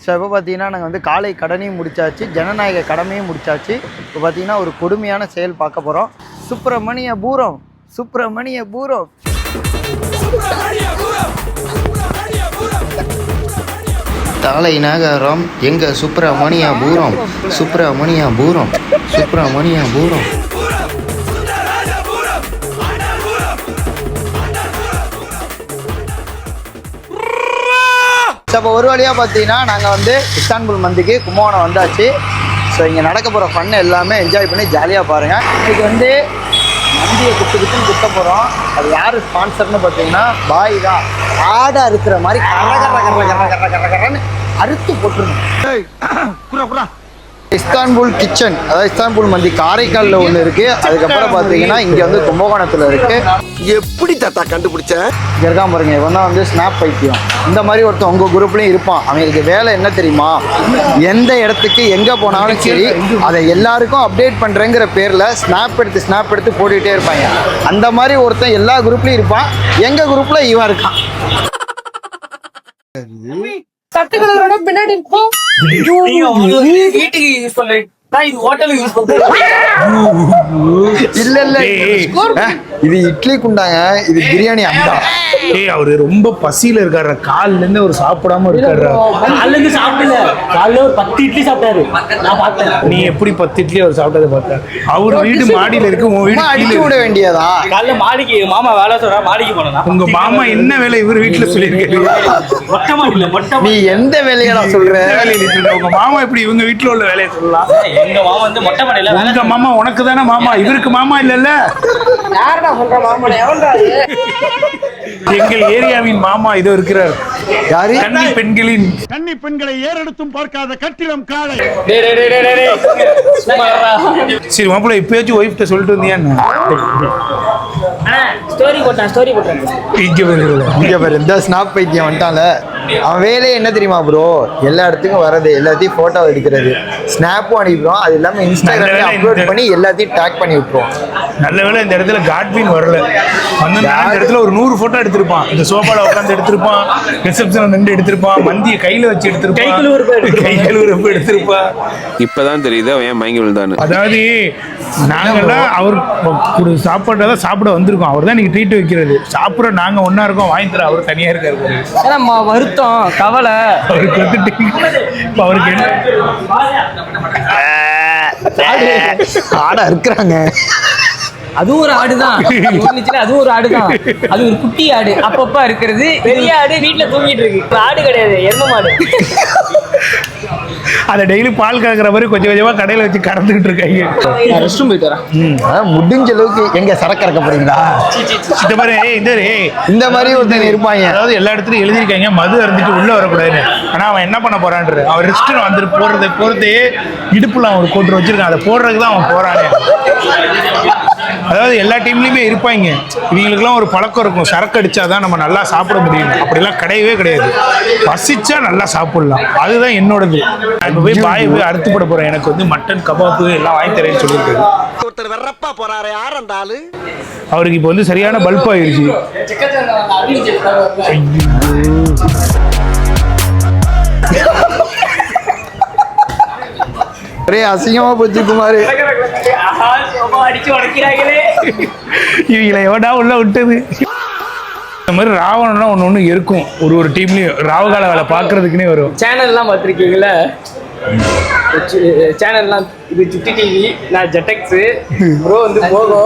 So இப்போ பார்த்தீங்கன்னா நாங்கள் வந்து காலை கடனையும் முடிச்சாச்சு, ஜனநாயக கடமையும் முடிச்சாச்சு. இப்போ பார்த்தீங்கன்னா ஒரு கொடுமையான செயல் பார்க்க போகிறோம். சுப்பிரமணிய பூரம், சுப்பிரமணிய பூரம். தலைநகரம் எங்க சுப்பிரமணிய பூரம், சுப்பிரமணிய பூரம், சுப்பிரமணிய பூரம். இப்போ ஒரு வழியாக பார்த்தீங்கன்னா நாங்கள் வந்து இஸ்தான்புல் மந்திக்கு கும்பகோணம் வந்தாச்சு. ஸோ இங்கே நடக்க போகிற ஃபன் எல்லாமே என்ஜாய் பண்ணி ஜாலியாக பாருங்கள். இன்றைக்கி வந்து மந்தியை குத்துன்னு குத்த போகிறோம். அது யார் ஸ்பான்சர்னு பார்த்தீங்கன்னா பாய் தான். ஆடாக இருக்கிற மாதிரி கரன்னு அறுத்து போட்டுருணும். இஸ்தான்புல் கிச்சன், அதாவது இஸ்தான்புல் மந்தி காரைக்காலில் ஒன்று இருக்குது. அதுக்கப்புறம் பார்த்தீங்கன்னா இங்கே வந்து கும்பகோணத்தில் இருக்குது. எப்படி தாத்தா கண்டுபிடிச்ச? இங்கே இருக்கான் பாருங்க, இவன் தான் வந்து ஸ்னாப் பைத்தியம். இந்த மாதிரி ஒருத்தன் உங்கள் குரூப்லேயும் இருப்பான். அவங்களுக்கு வேலை என்ன தெரியுமா, எந்த இடத்துக்கு எங்கே போனாலும் சரி அதை எல்லாருக்கும் அப்டேட் பண்ணுறேங்கிற பேரில் ஸ்னாப் எடுத்து போட்டுக்கிட்டே இருப்பாங்க. அந்த மாதிரி ஒருத்தன் எல்லா குரூப்லேயும் இருப்பான். எங்கள் குரூப்பில் இவன் இருக்கான். சத்துக்களோட பின்னாடி இருக்கும். வீட்டுக்கு யூஸ் பண்றேன், இது ஹோட்டலுக்கு யூஸ் பண்றேன். இல்ல இது இட்லி குண்டாங்க, இது பிரியாணி அண்டா. அவரு ரொம்ப பசியில இருக்காரு, கால்ல இருந்து அவர் சாப்பிடாம இருக்காரு. காலைல இருந்து சாப்பிடல, காலைல ஒரு 10 இட்லி சாப்பிட்டாரு. நான் பார்த்தேன். நீ எப்படி 10 இட்லி அவர் சாப்பிட்டதை பார்த்தா? அவர் வீடு மாடியில இருக்கு, உன் வீடு அடிச்சு விட வேண்டியதா? காலைல மாடிக்கு மாமா வேலை சொல்றா, மாடிக்கு போனா. உங்க மாமா என்ன வேலை இவர் வீட்டுல சொல்லியிருக்காரு? மொட்டை மாடியில மொட்டை. நீ எந்த வேலையா சொல்ற? உங்க மாமா இப்படி இவங்க வீட்டுல உள்ள வேலையை சொல்லலாம்? எங்க மாமா வந்து மொட்டை மாடியில. உங்க மாமா உனக்கு தானே மாமா, இவருக்கு மாமா இல்லல்ல? யாரடா சொல்ற மாமா? எவன்டா? எங்கள் ஏரியாவின் மாமா இதோ இருக்கிறார். யாரு? கன்னி பெண்களின் கன்னி பெண்களை ஏறெடுத்தும் பார்க்காத கட்டிடம் காளை. சரி மாப்பிள்ள, இப்பயாச்சும் ஒய்ஃப்ட்ட சொல்லிட்டு வந்தியான்னு ஸ்டோரி போட்டேன். இங்க பாரு, இந்த ஸ்னாப் பைத்தியம் வந்துட்டான்ல. அவன் வேலையே என்ன தெரியுமா ப்ரோ, எல்லா இடத்துக்கும் வர்றது, எல்லாத்தையும் போட்டோ எடுக்கிறது, ஸ்னாப்பும் அனுப்பிடுவோம். அது இல்லாம இன்ஸ்டாகிராம்ல அப்லோட் பண்ணி எல்லாத்தையும் டேக் பண்ணி விட்டுருவோம். நல்ல வேளை இந்த இடத்துல காட்வின் வரல. அந்த இடத்துல ஒரு 100 போட்டோ எடுத்திருப்பான். இந்த சோபால உட்காந்து எடுத்திருப்பான், ரிசப்ஷன்ல நின்று எடுத்திருப்பான், மந்தியை கையில வச்சு எடுத்திருப்பான், கை கழுவுறப்ப எடுத்திருப்பான். இப்பதான் தெரியுது அவன் ஏன் மயங்கி விழுந்தான்னு. அதாவது நாங்கெல்லாம் அவர் ஒரு சாப்பாட்டை தான் சாப்பிட வந்திருக்கோம். அவர் தான் நீங்க ட்ரீட் வைக்கிறது. சாப்பிட நாங்க ஒன்னா இருக்கோம், வாங்கி தர அவர் தனியா இருக்காரு. வருத்தம் கவலை அவருக்கு வந்துட்டு இப்ப அவருக்கு என்ன ஆடா இருக்கிறாங்க. அதுவும் ஒரு ஆடுதான், அதுவும் ஒரு ஆடுதான். அது ஒரு குட்டி ஆடு, அப்பப்ப இருக்கிறது. பெரிய ஆடு வீட்டுல தூங்கிட்டு இருக்கு. ஆடு கிடையாது, எரும மாடு. அதை டெய்லி பால் கறக்கிற மாதிரி கொஞ்சம் கொஞ்சமா கடையில வச்சு கறந்துகிட்டு இருக்காங்க. ரெஸ்ட் ரூம் போயிட்டு வரேன். முடிஞ்ச அளவுக்கு எங்க சரக்கு இறக்க போறீங்களா? இந்த மாதிரி இந்த மாதிரி ஒருத்தன் இருப்பாங்க. அதாவது எல்லா இடத்துலயும் எழுதிருக்காங்க மது அருந்துட்டு உள்ள வரக்கூடாதுன்னு. ஆனா அவன் என்ன பண்ண போறான்றது, அவன் ரெஸ்ட் வந்து போறதே இடுப்புல அவன் கொண்டு வச்சிருக்கான். அதை போடுறதுக்கு தான் அவன் போறானே. அதாவது எல்லா டீம்லயுமே இருப்பாங்க, இவங்களுக்குலாம் ஒரு பழக்கம் இருக்கும், சரக்கு அடிச்சாதான் நம்ம நல்லா சாப்பிட முடியும். அப்படிலாம் கிடையவே கிடையாது. பசிச்சா நல்லா சாப்பிடலாம், அதுதான் என்னோடது. நான் போய் பாய் போய் அறுத்து போட போறேன். எனக்கு வந்து மட்டன் கபாப்பு எல்லாம் வாங்கி தரேன்னு சொல்லியிருக்காரு. ஒருத்தர் வெறப்பா போறாரு, யார் அந்த ஆளு? அவருக்கு இப்போ வந்து சரியான பல்ப் ஆயிடுச்சு. ஒரே அசிங்கமா போச்சு குமாரு. இவங்களை எவடா உள்ள விட்டது? இந்த மாதிரி ராவணம்னா ஒன்று இருக்கும். ஒரு டீம்லயும் ராவகால வேலை பார்க்கறதுக்குன்னே வரும். சேனல்லாம் பார்த்துருக்கீங்களா? சேனல்லாம் இது சுட்டி டிவி, நான் ஜெட்டெக்ஸ், ப்ரோ வந்து போகோ,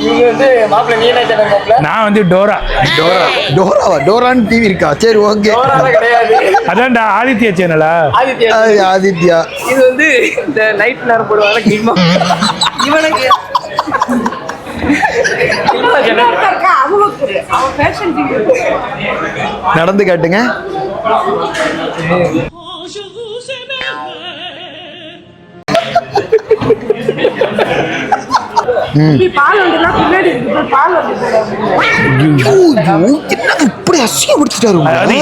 இவங்க வந்து மாப்பிள்ள. நீ என்ன சேனல் மாப்பிள்ள? நான் வந்து டோரான்னு டிவி இருக்கா? சரி ஓகே. கிடையாது, அதான்டா ஆதித்யா சேனலா? ஆதித்யா. இது வந்து இந்த நைட் நேரம் போடுவாங்க. இவனுக்கு நடந்து காட்டுங்க.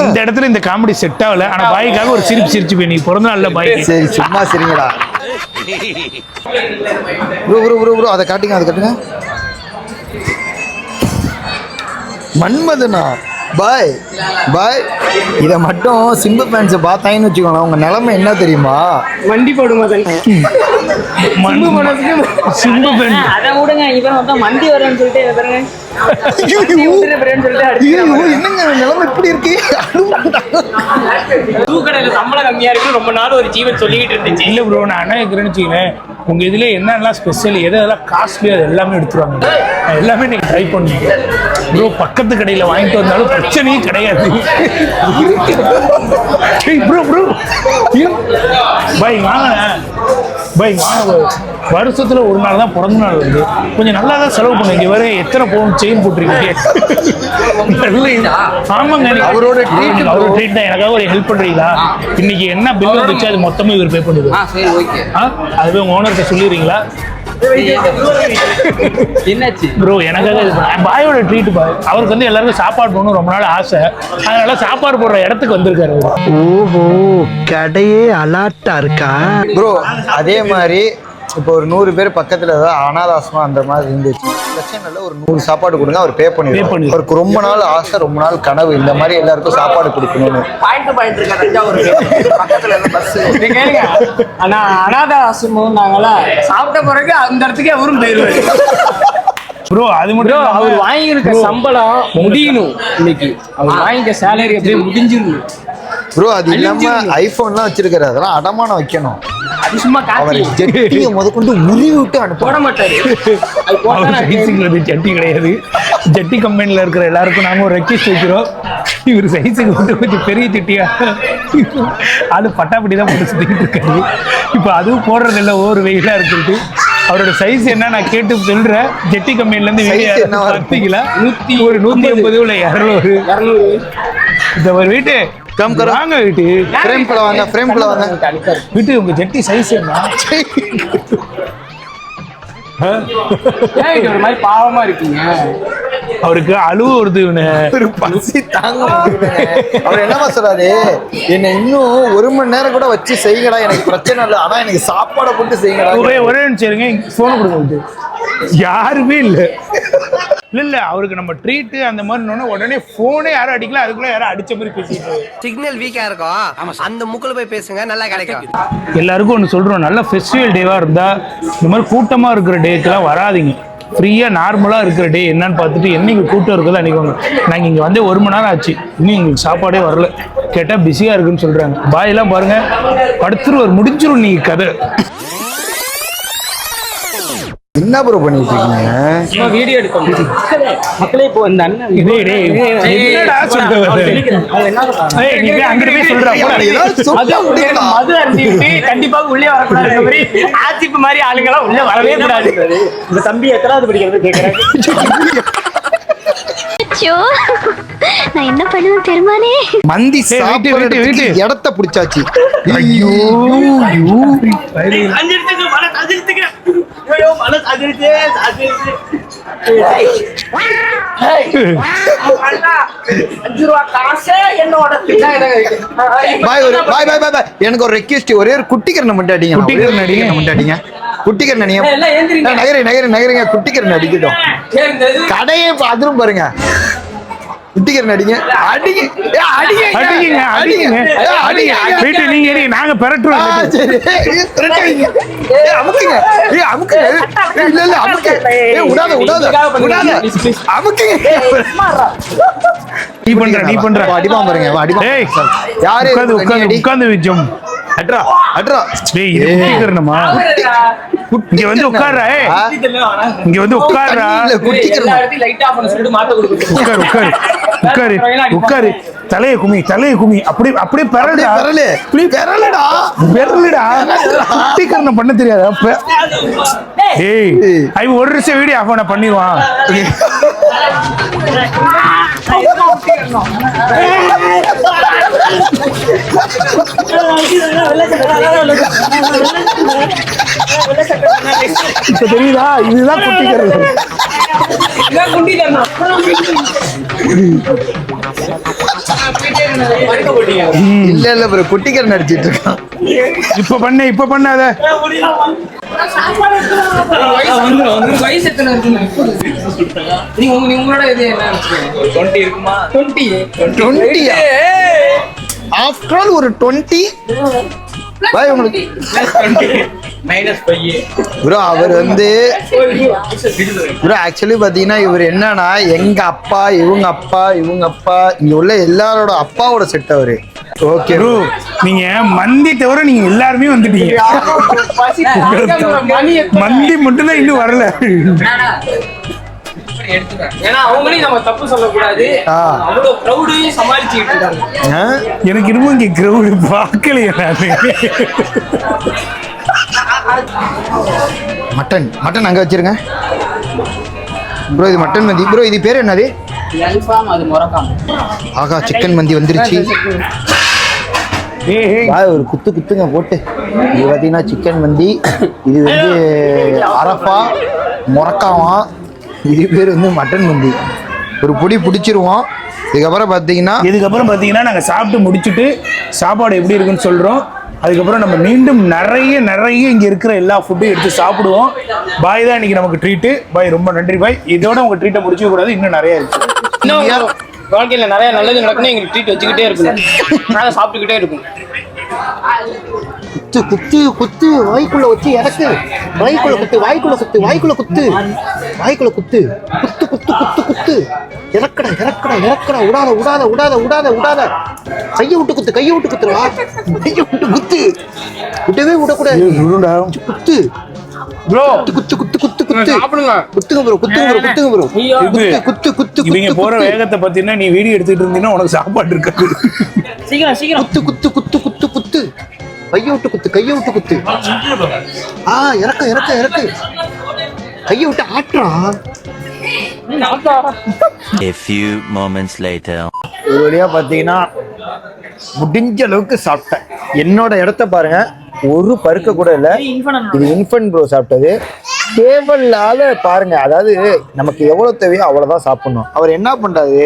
இந்த இடத்துல இந்த காமெடி செட் ஆகல. ஆனா பாய்க்காக ஒரு சிரிச்சு போய் நீ பிறந்த நாள்ல பாய். சரி சும்மா சரிங்கடா. அதை காட்டுங்க, அதை காட்டுங்க. மன்மதனா பாய் பாய் இதை மட்டும் சிம்பு ஃபேன்ஸை பார்த்தாங்கன்னு வச்சுக்கோங்களேன் உங்கள் நிலைமை என்ன தெரியுமா? மண்டி போடுமா சிம்பு fan. அதை விடுங்க இவன் வந்து மந்தி வரேன்னு சொல்லிட்டு இதை பாருங்க என்னங்க நிலைமை இப்படி இருக்கு? தூக்கடையில சம்பளம் கம்மியா இருக்கு ரொம்ப நாள் ஒரு ஜீவன் சொல்லிக்கிட்டு இருந்துச்சு. இல்ல ப்ரோ நான் என்ன கேட்குறேன்னு வச்சுக்கிறேன், உங்க இதுல என்னெல்லாம் ஸ்பெஷல் எதெல்லாம் காஸ்ட்லி அது எல்லாமே எடுத்துருவாங்க. எல்லாமே நீங்க ட்ரை பண்ணுங்க ப்ரோ. பக்கத்து கடையில வாங்கிட்டு வந்தாலும் பிரச்சனையும் கிடையாது. ப்ரோ ப்ரோ பை வாங்க பை வாங்க. வருஷத்துல ஒரு நாள் தான் பிறந்த நாள் வருது, கொஞ்சம் நல்லா தான் செலவு பண்ணுங்க. வர எத்தனை பவுன் செயின் போட்டிருக்கீங்க? ஆமாங்க, அவரோட ட்ரீட் தான். எனக்காக ஒரு ஹெல்ப் பண்றீங்களா? இன்னைக்கு என்ன பில் வந்துச்சு அது மொத்தமா இவர் பே பண்ணுது. அதுவே உங்க ஓனர்கிட்ட சொல்லிடுறீங்களா? என்னாச்சு ப்ரோ எனக்காக இது பாயோட ட்ரீட் பாய். அவருக்கு வந்து எல்லாருக்கும் சாப்பாடு போகணும் ரொம்ப நாள் ஆசை, அதனால சாப்பாடு போடுற இடத்துக்கு வந்திருக்காரு. ஓஹோ, கடையே அலாட்டா இருக்கா ப்ரோ? அதே மாதிரி இப்போ ஒரு 100 பேர் பக்கத்தில் ஏதாவது அனாதாசமா அந்த மாதிரி இருந்துச்சு, பிரச்சனை இல்லை, ஒரு 100 சாப்பாடு கொடுங்க, அவர் பே பண்ணிடுவார். அவருக்கு ரொம்ப நாள் ஆசை, ரொம்ப நாள் கனவு இந்த மாதிரி எல்லாருக்கும் சாப்பாடு கொடுக்கணும்னு. பாயிண்ட் இருக்கா தஞ்சாவூர் பக்கத்துல பஸ் கேளுங்க. ஆனா அனாத ஆசிரமம் நாங்களா சாப்பிட்ட பிறகு அந்த இடத்துக்கே அவரும் போயிருவாரு. ப்ரோ அது மட்டும் அவர் வாங்கியிருக்க சம்பளம் முடியணும். இன்னைக்கு அவர் வாங்கிக்க சேலரி அப்படியே முடிஞ்சிடணும் ப்ரோ. அது இல்லாம ஐபோன்லாம் வச்சிருக்காரு, அதெல்லாம் அடமானம் வைக்கணும். அது சும்மா அவர் காட்டி ஜெட்டியை முதற்கொண்டு உருவி விட்டு அனுப்ப போட மாட்டாரு. ஜட்டி கிடையாது. ஜட்டி கம்பெனில இருக்கிற எல்லாருக்கும் நாங்க ஒரு ரெக்வெஸ்ட் வைக்கிறோம், இவர் சைஸுக்கு வந்து கொஞ்சம் பெரிய ஜட்டியா அது பட்டாப்பட்டி தான் போட்டு சுத்திக்கிட்டு இருக்காரு. இப்போ அதுவும் போடுறது இல்லை, ஓவர் வெயிலா இருக்குன்ட்டு. அவரோட சைஸ் என்ன நான் கேட்டு சொல்றேன். ஜெட்டி கம்பெனில இருந்து பார்த்தீங்களா? 150 இல்லை 200. இந்த ஒரு வீட்டு வாங்க வீட்டு ஃப்ரேம் குள்ள வாங்க, ஃப்ரேம் குள்ள வாங்க வீட்டு. உங்க ஜெட்டி சைஸ் என்ன? ஒரு மாதிரி பாவமா இருக்கீங்க. அவருக்கு அழுவு வருது. ஒரு பசி தாங்க முடியலங்க. அவர் என்னமா சொல்றாரு, என்ன இன்னும் 1 மணி நேரம் கூட வச்சு செய்யடா, எனக்கு பிரச்சனை இல்லை, ஆனா எனக்கு சாப்பாடை போட்டு செய்யடா. ஒரே நிமிஷம் போன கொடுங்க. யாருமே இல்லை இல்ல அவருக்கு நம்ம ட்ரீட் அந்த மாதிரி உடனே போனே யாரும் அடிக்கல, அதுக்குள்ள யாரும் அடிச்ச மாதிரி பேசிட்டு. சிக்னல் வீக்கா இருக்கும், அந்த முக்குல போய் பேசுங்க, நல்லா கிடைக்கும். எல்லாருக்கும் ஒன்று சொல்றோம், நல்ல ஃபெஸ்டிவல் டேவா இருந்தா இந்த மாதிரி கூட்டமா இருக்கிற டேக்கெல்லாம் வராதிங்க. ஃப்ரீயா நார்மலா இருக்கிற டே என்னன்னு பார்த்துட்டு என்னைக்கு கூட்டம் இருக்குதோ அன்னைக்கு வாங்க. நாங்க இங்க வந்து 1 மணி நேரம் ஆச்சு, இன்னும் எங்களுக்கு சாப்பாடே வரல. கேட்டா பிஸியா இருக்குன்னு சொல்றாங்க. பாயெல்லாம் பாருங்க படுத்துருவார், முடிஞ்சிரும் நீங்க கதை. என்ன ப்ரோ பண்ணிட்டு இருக்கீங்க? வீடியோ எடுக்கணும் மக்களே. இப்போ இந்த அண்ணன் என்னடா மது அருந்திட்டு கண்டிப்பாக உள்ளே வரக்கூடாது மாதிரி ஆசிப்பு மாதிரி ஆளுங்கெல்லாம் உள்ளே வரவே கூடாது. இந்த தம்பி எத்தனாவது படிக்கிறது கேட்கிறேன். நான் என்ன பண்ணுவேன் பெருமானே? மந்தி சாப்பிட்டு இடத்த பிடிச்சாச்சு. ஐயோ எனக்கு ஒரு ரெக்வெஸ்ட், ஒரே ஒரு குட்டிக்கரணை மட்டும் அடிங்க. குட்டிக்கரணை நகருங்க, குட்டிக்கரணை அடிக்கட்டும். கடையே அதிரும் பாருங்க. குட்டிக்கரணை அடிங்க, வீட்டு நீங்க நாங்க பெறட்டுறோம். நீ பண்ற அடிப்பான் பாருங்க. யாரு உட்கார்ந்து வச்சோம். இங்க வந்து உட்கார்றா, இங்க வந்து உட்கார்றா, உட்காரு, தலையை குமி, அப்படியே பெறலடா. குட்டிக்கரணை பண்ண தெரியாது. அப்ப ஏய் ஒரு நிமிஷம் வீடியோ ஆஃப் பண்ண பண்ணிடுவான். இப்ப தெரியுதா? இதுதான் குட்டிக்கரணை. இல்ல ப்ரோ, குட்டிக்கரணை அடிச்சிட்டு இருக்கான். இப்ப பண்ணாத. வயசு எத்தனை இருக்குங்க? நீங்க உங்களோட இது என்ன 20 இருக்குமா? 20 ஆஃப்டர் ஆல் ஒரு 20 பாய் உங்களுக்கு ப்ரோ. அவர் வந்து ப்ரோ ஆக்சுவலி பார்த்தீங்கன்னா இவர் என்னன்னா எங்க அப்பா இவங்க அப்பா இங்க உள்ள எல்லாரோட அப்பாவோட செட் அவரு. ஓகே ப்ரோ, நீங்க மந்தி தவிர நீங்க எல்லாருமே வந்துட்டீங்க. மந்தி மட்டும் தான் இன்னும் வரல. ஏன்னா அவங்களையும் நம்ம தப்பு சொல்லக்கூடாது. அவ்வளவு க்ரௌடையும் சமாளிச்சுக்கிட்டு இருக்காங்க. எனக்கு இன்னும் இங்க கிரௌடு பார்க்கலையே நானு. மட்டன் அங்க வச்சிருங்க ப்ரோ. இது மட்டன் மந்தி ப்ரோ. இது பேர் என்னது? அல்ஃபாம், அது மொரக்காம். ஆகா, சிக்கன் மந்தி வந்துருச்சு. ஒரு குத்துங்க போட்டு. இது பார்த்தீங்கன்னா சிக்கன் மந்தி. இது வந்து அரஃபா மொரக்காவா. இது பேர் வந்து மட்டன் மந்தி. ஒரு பொடி பிடிச்சிருவோம். இதுக்கப்புறம் பார்த்தீங்கன்னா நாங்கள் சாப்பிட்டு முடிச்சுட்டு சாப்பாடு எப்படி இருக்குன்னு சொல்கிறோம். அதுக்கப்புறம் நம்ம மீண்டும் நிறைய இங்கே இருக்கிற எல்லா ஃபுட்டையும் எடுத்து சாப்பிடுவோம். பாய் தான் இன்னைக்கு நமக்கு ட்ரீட்டு. பாய் ரொம்ப நன்றி பாய். இதோட உங்கள் ட்ரீட்டை முடிச்சிக்க கூடாது, இன்னும் நிறைய இருக்கு. வாழ்க்கையில் நிறைய நல்லது நடக்குன்னு எங்களுக்கு ட்ரீட் வச்சுக்கிட்டே இருக்கணும். நாங்கள் சாப்பிட்டுக்கிட்டே இருக்கும். குத்து வாய்க்குள்ள வச்சு இறக்கு. வாய்க்குள்ள குத்து. இறக்கடா. விடாத. கையை விட்டு குத்துருவா. விடவே விடக்கூடாது. குத்து ப்ரோ. குத்துங்க ப்ரோ. இவங்க போற வேகத்தை பார்த்தீங்கன்னா நீ வீடியோ எடுத்துட்டு இருந்தீங்கன்னா உனக்கு சாப்பாடு இருக்காது. சீக்கிரம் குத்து. கையை விட்டு குத்து. இறக்கு. கையை விட்டு ஆட்டுறா. A few moments later. ஒரு வழியா பாத்தீங்கன்னா முடிஞ்ச அளவுக்கு சாப்பிட்டேன். என்னோட இடத்த பாருங்க, ஒரு பருக்க கூட இல்ல. இது இன்ஃபன்ட் ப்ரோ சாப்பிட்டது. தேவையில்லாத பாருங்க, அதாவது நமக்கு எவ்வளவு தேவையோ அவ்வளவுதான் சாப்பிடணும். அவர் என்ன பண்றாரு,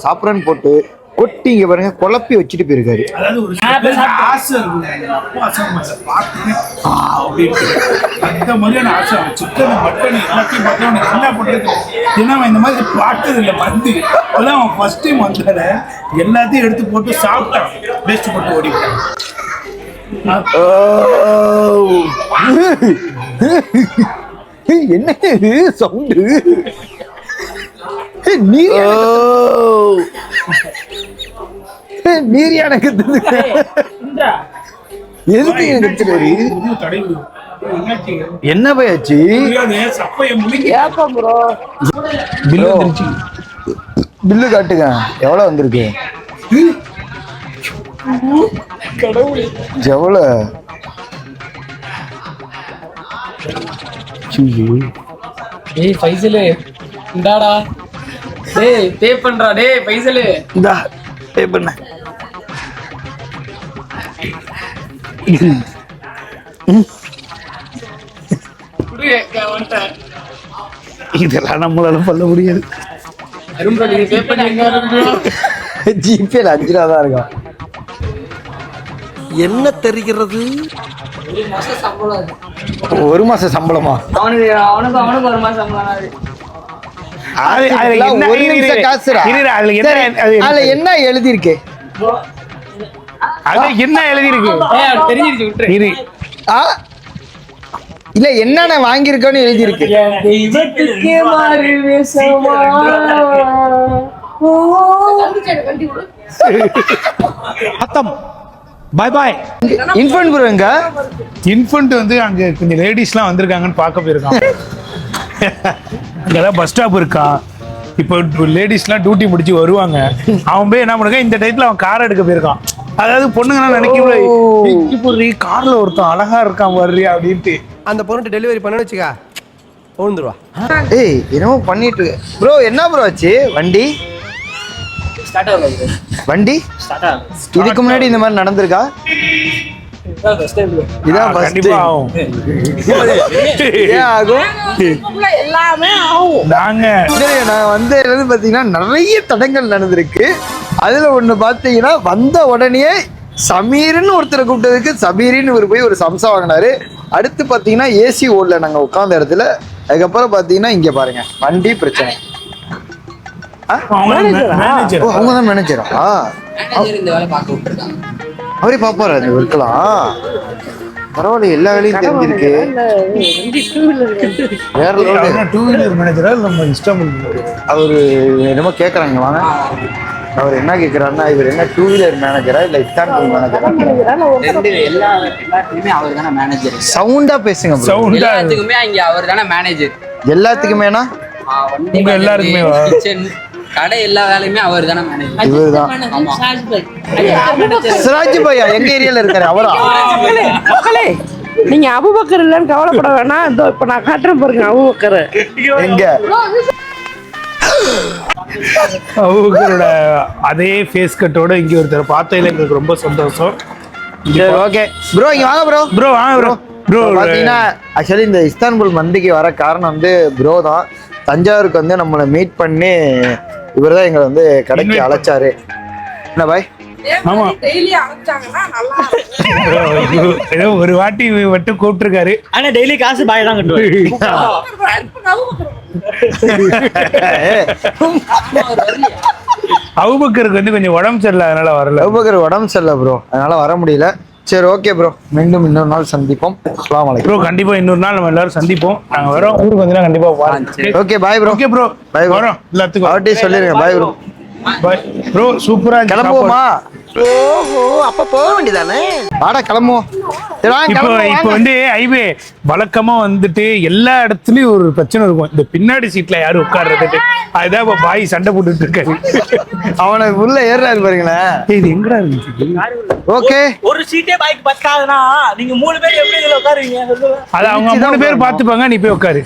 சாப்பிட்றேன்னு போட்டு கொட்டிங்க பாருங்க, குழப்பி வச்சுட்டு போயிருக்காரு. எல்லாத்தையும் எடுத்து போட்டு சாப்பிட்டான், டேஸ்ட் போட்டு ஓடிவிட்டான். என்ன சவுண்டு? நீரியான என்ன பயாச்சு? பில்லு காட்டுங்க, எவ்வளவு வந்திருக்கு? எவ்வளவு? டேய் ஃபைசலு இந்தாடா. டேய் பே பண்றா. டேய் ஃபைசலு இந்தா பே பண்ண. இதெல்லாம் நம்மளால பண்ண முடியாது. ஜிபேல 5 ரூபா தான் இருக்கும். என்ன தெரிகிறது? ஒரு மாசம் சம்பளமா? அவனுக்கு ஒரு மாசம் சம்பளம். என்ன எழுதி இருக்கு? இல்ல என்னென்ன வாங்கியிருக்கோன்னு எழுதி இருக்கு. பாய் பாய். இன்ஃபன்ட் ப்ரோ எங்க? இன்ஃபன்ட் வந்து அங்க கொஞ்சம் லேடிஸ்லாம் வந்திருக்காங்கன்னு பார்க்க போயிருக்கான். அங்கதான் பஸ் ஸ்டாப் இருக்கா. இப்போ லேடிஸ்லாம் டியூட்டி முடிச்சு வருவாங்க. அவன் போய் என்ன பண்ணுங்க, இந்த டைத்துல அவன் கார் எடுக்க போயிருக்கான். அதாவது பொண்ணுங்கலாம் நினைக்க கார்ல ஒருத்தன் அழகா இருக்கான் வர்றி அப்படின்ட்டு அந்த பொண்ணு டெலிவரி பண்ணு வச்சுக்கா போந்துருவா. ஏய் என்னமோ பண்ணிட்டு ப்ரோ. என்ன ப்ரோ ஆச்சு? வண்டி இதுக்கு முன்னாடி இந்த மாதிரி நடந்திருக்கா? இதான் நான் வந்ததுல பாத்தீங்கன்னா நிறைய தடங்கள் நடந்திருக்கு. அதுல ஒண்ணு பாத்தீங்கன்னா வந்த உடனே சமீர்னு ஒருத்தரை கூப்பிட்டதுக்கு சபீரின்னு இவர் போய் ஒரு சம்சா வாங்கினாரு. அடுத்து பார்த்தீங்கன்னா ஏசி ஓடல நாங்கள் உட்காந்த இடத்துல. அதுக்கப்புறம் பார்த்தீங்கன்னா இங்கே பாருங்க வண்டி பிரச்சனை. மேனேஜர் அவங்க தான் மேனேஜரா? இந்த வேலை பார்க்க விட்டுருக்காங்க. அவரே பார்ப்பாரு அது இருக்கலாம். பரவாயில்ல, எல்லா வேலையும் தெரிஞ்சிருக்கு. வேற லெவலு. 2 வீலர் மேனேஜரா நம்ம இஸ்டாம்புல்? அவரு என்னமோ கேட்குறாங்க வாங்க. அவர் என்ன கேட்குறாருன்னா இவர் என்ன 2 வீலர் மேனேஜரா இல்லை இஸ்தான்புல் மேனேஜரா? எல்லாத்துக்குமே அவர் தானே மேனேஜர். சவுண்டா பேசுங்க bro. சவுண்டா எல்லாத்துக்குமே இங்க அவர் தானே மேனேஜர். எல்லாத்துக்குமேனா? உங்க எல்லாருக்குமே கிச்சன் கடை எல்லா வேலையுமே அவர் தானே மேனேஜர். இவர்தான் சிராஜ் பையா எங்க ஏரியால இருக்காரு அவரா? மக்களே நீங்க அபுபக்கர் இல்லைன்னு கவலைப்பட வேணாம். இதோ இப்ப நான் காட்டுறேன் பாருங்க அபுபக்கர் எங்க. அவங்களோட அதே ஃபேஸ் கட்டோட இங்க ஒருத்தர் பார்த்ததுல எங்களுக்கு ரொம்ப சந்தோஷம். ஓகே ப்ரோ, இங்க வாங்க ப்ரோ. ப்ரோ வாங்க ப்ரோ. ப்ரோ பாத்தீங்கன்னா ஆக்சுவலி இந்த இஸ்தான்புல் மந்திக்கு வர காரணம் வந்து ப்ரோ தான். தஞ்சாவூருக்கு வந்து நம்மளை மீட் பண்ணி இவர் தான் எங்களை வந்து கடைக்கு அழைச்சாரு. என்ன பாய்? ஆமா டெய்லி அழைச்சாங்கன்னா நல்லா ஏதோ ஒரு வாட்டி மட்டும் கூப்பிட்டுருக்காரு. ஆனா டெய்லி காசு பாய் தான் கட்டுவாரு. அபுபக்கருக்கு வந்து கொஞ்சம் உடம்பு சரியில்லை, அதனால வரல. அபுபக்கர் உடம்பு சரியில்லை ப்ரோ, அதனால வர முடியல. சரி ஓகே ப்ரோ, மீண்டும் இன்னொரு நாள் சந்திப்போம். அஸ்ஸலாமு அலைக்கும் ப்ரோ. கண்டிப்பா இன்னொரு நாள் நம்ம எல்லாரும் சந்திப்போம். நாங்க வரோம், ஊருக்கு வந்து கண்டிப்பா பாருங்க. Okay bye bro. Okay bro, Bye bro. வரோம் எல்லாத்துக்கும். அவர்கிட்டயும் சொல்லிருங்க பாய் ப்ரோ. Bye bro. சூப்பரா கிளம்புவோமா? ஓஹோ அப்ப போக வேண்டியதானே. வாடா கிளம்புவோம். சரி, வாங்க, இப்போ கிளம்புவோம், இப்போ வாங்க. வந்து ஹைவே வழக்கமா வந்துட்டு எல்லா இடத்துலயும் ஒரு பிரச்சனை இருக்கும். இந்த பின்னாடி சீட்ல யாரும் உட்கார்றது, அதுதான் இப்ப பாய் சண்டை போட்டுட்டு இருக்காரு. அவனை உள்ள ஏறாரு பாருங்களேன். இது எங்கடா இருந்துச்சு? ஓகே, ஒரு சீட்டே பாய்க்கு பத்தாதுன்னா நீங்க 3 பேர் எப்படி இதுல உட்காருவீங்க? அது அவங்க 3 பேர் பாத்துப்பாங்க, நீ போய் உட்காரு.